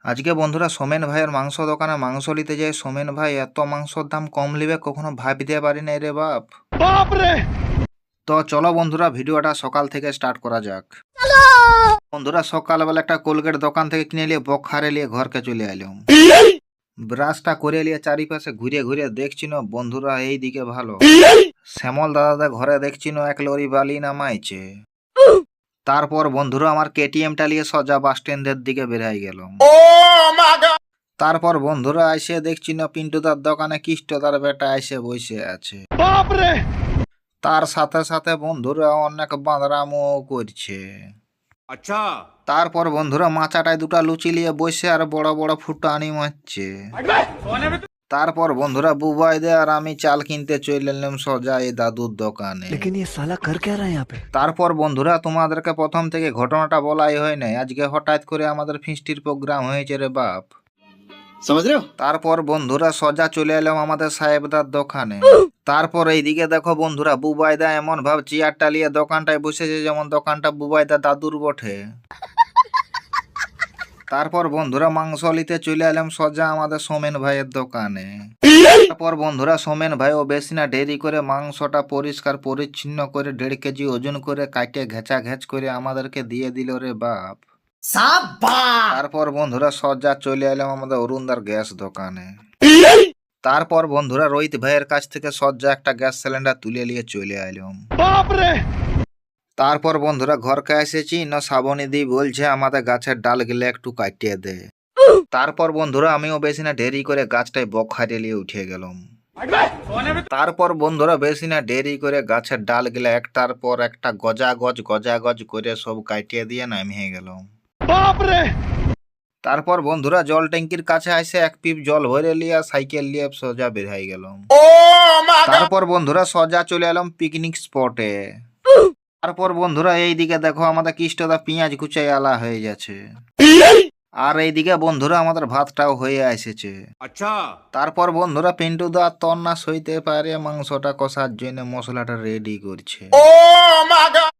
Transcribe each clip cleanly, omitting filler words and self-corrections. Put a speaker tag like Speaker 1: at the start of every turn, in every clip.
Speaker 1: আজকে বন্ধুরা সোমেন ভাইয়ের মাংস দোকানে মাংস নিতে যাই। সোমেন ভাই এত মাংসর দাম কম নিবে কখনো ভাবতে পারি নাই রে বাপ। তো চলো বন্ধুরা ভিডিওটা সকাল থেকে স্টার্ট করা যাক। বন্ধুরা সকালবেলা একটা কোলগেট দোকান থেকে কিনে নিয়ে বখারে নিয়ে ঘরকে চলে এলাম। ব্রাশটা করে নিয়ে চারিপাশে ঘুরে ঘুরে দেখছি না বন্ধুরা এই দিকে ভালো শ্যামল দাদা ঘরে দেখছি না এক লরি বালি নামাইছে। তারপর বন্ধুরা আমার কেটিএমটা নিয়ে সোজা বাস স্ট্যান্ডের দিকে বেরাই গেলাম। তারপর বন্ধুরা এসে দেখছি না পিন্টুদার দোকানে কিষ্টদার বেটা এসে বসে আছে। তার সাথে সাথে বন্ধুরা অনেক বাঁদরামও করছে। আচ্ছা। তারপর বন্ধুরা মাচাটায় দুটা লুচি নিয়ে বসে আর বড় বড় ফুটানি মারছে। তারপর বন্ধুরা বুবাই দে আর আমি চাল কিনতে চলে এলাম সোজা এই দাদুর দোকানে। তারপর বন্ধুরা তোমাদেরকে প্রথম থেকে ঘটনাটা বলাই হয় নাই, আজকে হঠাৎ করে আমাদের ফিস্টির প্রোগ্রাম হয়েছে রে বাপ। তারপর বন্ধুরা সোজা চলে এলাম আমাদের সাহেবদার দোকানে। তারপর এইদিকে দেখো বন্ধুরা বুবাইদা এমন ভাব চেয়ারটা নিয়ে দোকানটায় বসেছে যেমন দোকানটা বুবাইদা দাদুর বটে। তারপর বন্ধুরা মাংস নিতে চলে এলাম সোজা আমাদের সোমেন ভাইয়ের দোকানে। তারপর বন্ধুরা সোমেন ভাই ও বেশি না দেরি করে মাংসটা পরিষ্কার পরিচ্ছন্ন করে 1.5 কেজি ওজন করে কাটে ঘেঁচা ঘেঁচ করে আমাদেরকে দিয়ে দিল রে বাপ। তারপর বন্ধুরা সোজা চলে এলাম আমাদের অরুণদার গ্যাস দোকানে। তারপর বন্ধুরা রোহিত ভাইয়ের কাছ থেকে সোজা একটা গ্যাস সিলিন্ডার তুলে নিয়ে চলে এলাম। তারপর বন্ধুরা ঘরকে এসেছি না শ্রাবণী দি বলছে আমাদের গাছের ডাল গেলে একটু কাটিয়ে দে। তারপর বন্ধুরা আমিও বেশি না দেরি করে গাছটায় বখারে নিয়ে উঠে গেলাম। তারপর বন্ধুরা বেশি না দেরি করে গাছের ডাল গেলে একটার পর একটা গজা গজ করে সব কাটিয়ে দিয়ে নামিয়ে গেলাম। তারপর বন্ধুরা জল ট্যাঙ্কির কাছে এসে এক পিপ জল ভরে লিয়া সাইকেল নিয়ে সোজা বেরিয়ে গেলাম। তারপর বন্ধুরা সোজা চলে এলাম পিকনিক স্পটে। তারপর বন্ধুরা এইদিকে দেখো আমাদের কিষ্টদা পেঁয়াজ কুচাই আলা হয়ে যাচ্ছে। আর এইদিকে বন্ধুরা আমাদের ভাতটাও হয়ে এসেছে। আচ্ছা। তারপর বন্ধুরা পিন্টুদা তর না সইতে পারে মাংসটা কষার জন্য মশলাটা রেডি করছে।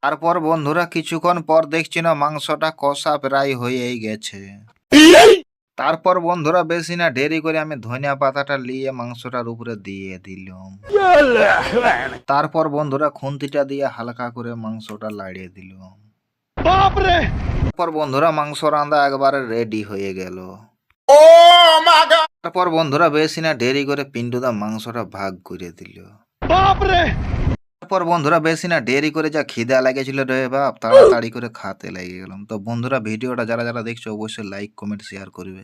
Speaker 1: তারপর বন্ধুরা কিছুক্ষণ পর দেখছি না মাংসটা কষা প্রায় হয়েই গেছে। তারপর বন্ধুরা বেশি না দেরি করে আমি ধনিয়া পাতাটা নিয়ে মাংসটার উপরে দিয়ে দিলাম। তারপর বন্ধুরা খুন্তিটা দিয়ে হালকা করে মাংসটা লাড়িয়ে দিলাম। তারপর বন্ধুরা মাংস রান্না একবারে রেডি হয়ে গেল। তারপর বন্ধুরা বেশি না দেরি করে পিন্টুদা মাংসটা ভাগ করে দিল। তারপর বন্ধুরা বেশি না দেরি করে যা খিদা লেগেছিল রে বাপ, তাড়াতাড়ি করে খাতে লেগে গেলাম। তো বন্ধুরা ভিডিওটা যারা যারা দেখছো অবশ্যই লাইক কমেন্ট শেয়ার করবে।